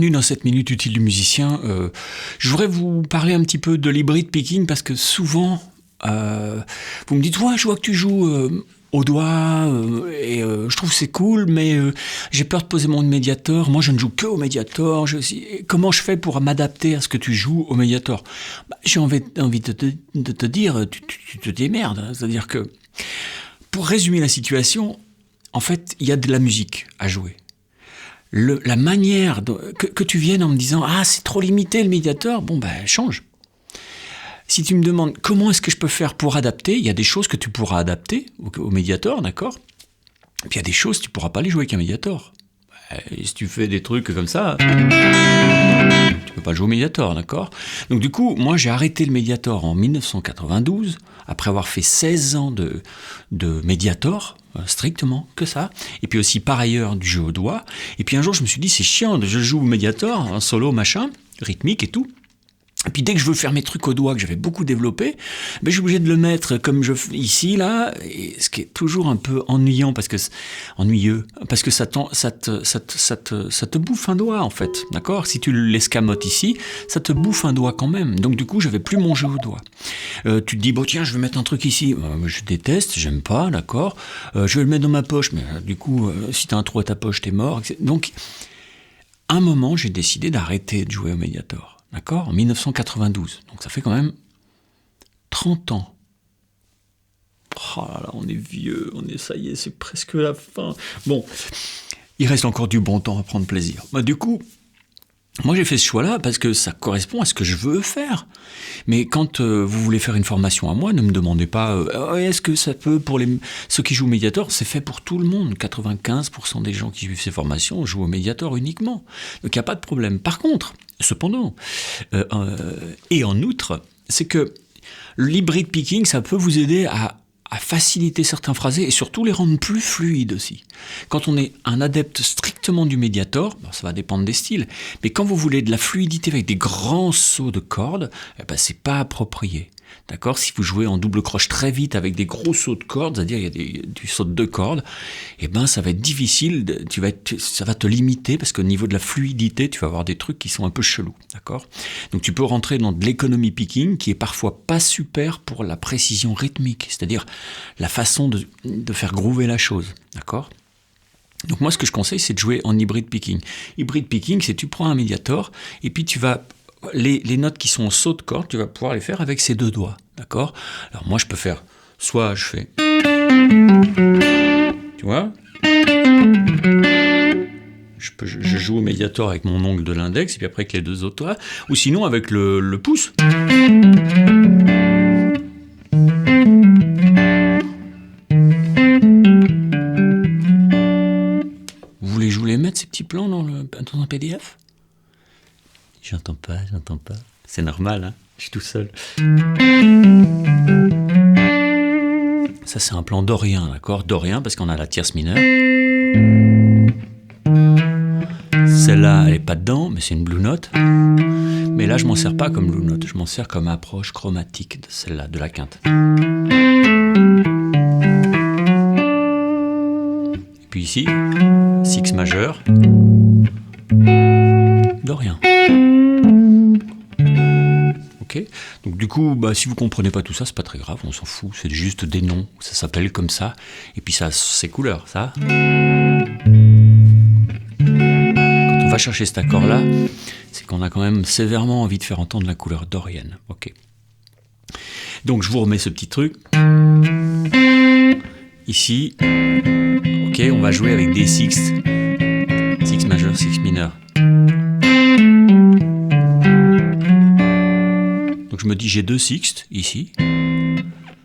bienvenue dans cette minute utile du musicien. Je voudrais vous parler un petit peu de l'hybrid picking parce que souvent, vous me dites « Ouais, je vois que tu joues au doigt et je trouve que c'est cool, mais j'ai peur de poser mon Mediator. Moi, je ne joue que au Mediator. Comment je fais pour m'adapter à ce que tu joues au Mediator ?» J'ai envie de te dire, tu te démerdes. Hein. C'est-à-dire que, pour résumer la situation, en fait, il y a de la musique à jouer. La manière que tu viennes en me disant « Ah, c'est trop limité le Mediator », bon ben change. Si tu me demandes comment est-ce que je peux faire pour adapter, il y a des choses que tu pourras adapter au Mediator, d'accord ? Et puis il y a des choses, tu ne pourras pas les jouer avec un Mediator. Et si tu fais des trucs comme ça, tu ne peux pas le jouer au Mediator, d'accord ? Donc du coup, moi j'ai arrêté le Mediator en 1992, après avoir fait 16 ans de Mediator, strictement que ça, et puis aussi par ailleurs du jeu au doigt. Et puis un jour je me suis dit c'est chiant, je joue au Mediator, en solo machin, rythmique et tout. Et puis dès que je veux faire mes trucs au doigt que j'avais beaucoup développé, ben je suis obligé de le mettre comme je fais ici là, et ce qui est toujours un peu ennuyeux parce que ça te bouffe un doigt en fait, d'accord ? Si tu l'escamotes ici, ça te bouffe un doigt quand même. Donc du coup, j'avais plus mon jeu au doigt. Tu te dis bon tiens, je vais mettre un truc ici, je déteste, j'aime pas, d'accord ? Je vais le mettre dans ma poche, mais du coup, si t'as un trou à ta poche, t'es mort. Donc, à un moment, j'ai décidé d'arrêter de jouer au Mediator. D'accord ? En 1992. Donc ça fait quand même 30 ans. Oh là là, on est vieux, ça y est, c'est presque la fin. Bon, il reste encore du bon temps à prendre plaisir. Du coup, moi j'ai fait ce choix-là parce que ça correspond à ce que je veux faire. Mais quand vous voulez faire une formation à moi, ne me demandez pas est-ce que ça peut pour ceux qui jouent au Mediator, c'est fait pour tout le monde. 95% des gens qui suivent ces formations jouent au Mediator uniquement. Donc il n'y a pas de problème. Par contre, cependant, et en outre, c'est que l'hybrid picking, ça peut vous aider à faciliter certains phrasés et surtout les rendre plus fluides aussi. Quand on est un adepte strictement du Mediator, ça va dépendre des styles, mais quand vous voulez de la fluidité avec des grands sauts de cordes, c'est pas approprié. D'accord ? Si vous jouez en double croche très vite avec des gros sauts de cordes, c'est-à-dire il y a du saut de 2 cordes, ça va être difficile, ça va te limiter parce qu'au niveau de la fluidité, tu vas avoir des trucs qui sont un peu chelous. D'accord ? Donc tu peux rentrer dans de l'économie picking qui est parfois pas super pour la précision rythmique, c'est-à-dire la façon de faire groover la chose. D'accord ? Donc moi ce que je conseille c'est de jouer en hybrid picking. Hybrid picking c'est tu prends un Mediator et puis tu vas les notes qui sont en saut de corde, tu vas pouvoir les faire avec ces 2 doigts, d'accord ? Alors moi je peux faire, soit je fais, tu vois ? Je joue au Mediator avec mon ongle de l'index et puis après avec les 2 autres doigts, ou sinon avec le pouce. Vous voulez que je vous les mette ces petits plans dans un PDF ? J'entends pas. C'est normal, hein ? Je suis tout seul. Ça, c'est un plan dorien, d'accord ? Dorien, parce qu'on a la tierce mineure. Celle-là, elle est pas dedans, mais c'est une blue note. Mais là, je m'en sers pas comme blue note. Je m'en sers comme approche chromatique de celle-là, de la quinte. Et puis ici, six majeur. Dorien. Okay. Donc du coup, si vous comprenez pas tout ça, c'est pas très grave, on s'en fout, c'est juste des noms, ça s'appelle comme ça, et puis ça a ses couleurs, ça. Quand on va chercher cet accord-là, c'est qu'on a quand même sévèrement envie de faire entendre la couleur dorienne. Ok. Donc je vous remets ce petit truc. Ici, ok, on va jouer avec des sixtes. Six majeur, six mineur. Donc je me dis j'ai 2 sixtes ici,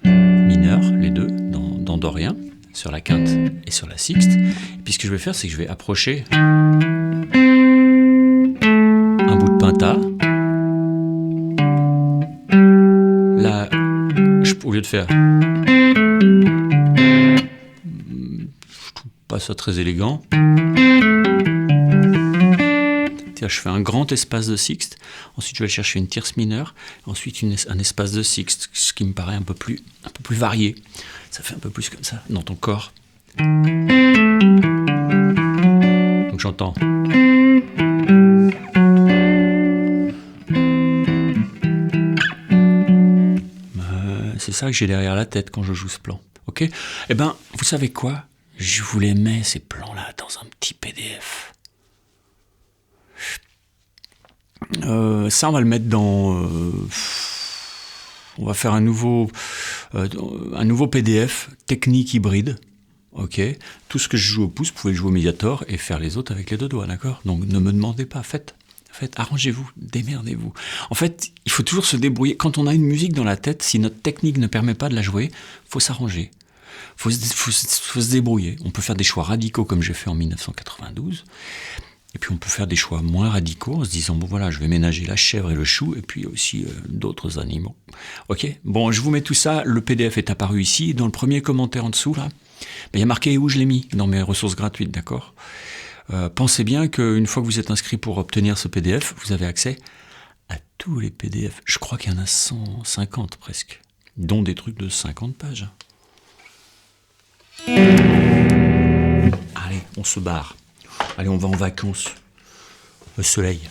mineurs, les 2, dans dorien, sur la quinte et sur la sixte. Et puis ce que je vais faire, c'est que je vais approcher un bout de pinta. Là, au lieu de faire, je trouve pas ça très élégant. Je fais un grand espace de sixte, ensuite je vais chercher une tierce mineure, ensuite un espace de sixte, ce qui me paraît un peu plus varié. Ça fait un peu plus comme ça dans ton corps. Donc j'entends. ça que j'ai derrière la tête quand je joue ce plan. Ok ? Eh ben, vous savez quoi ? Je vous les mets, ces plans-là, dans un petit PDF. Ça, on va le mettre dans... on va faire un nouveau PDF, technique hybride. Ok, tout ce que je joue au pouce, vous pouvez le jouer au médiator et faire les autres avec les 2 doigts, d'accord ? Donc ne me demandez pas, faites, arrangez-vous, démerdez-vous. En fait, il faut toujours se débrouiller. Quand on a une musique dans la tête, si notre technique ne permet pas de la jouer, faut s'arranger. Faut se débrouiller. On peut faire des choix radicaux comme j'ai fait en 1992. Et puis on peut faire des choix moins radicaux en se disant, bon voilà, je vais ménager la chèvre et le chou, et puis aussi d'autres animaux. Ok ? Bon, je vous mets tout ça, le PDF est apparu ici, dans le premier commentaire en dessous, là, il y a marqué où je l'ai mis, dans mes ressources gratuites, d'accord ? Pensez bien qu'une fois que vous êtes inscrit pour obtenir ce PDF, vous avez accès à tous les PDF. Je crois qu'il y en a 150 presque, dont des trucs de 50 pages. Allez, on se barre. Allez, on va en vacances. Au soleil.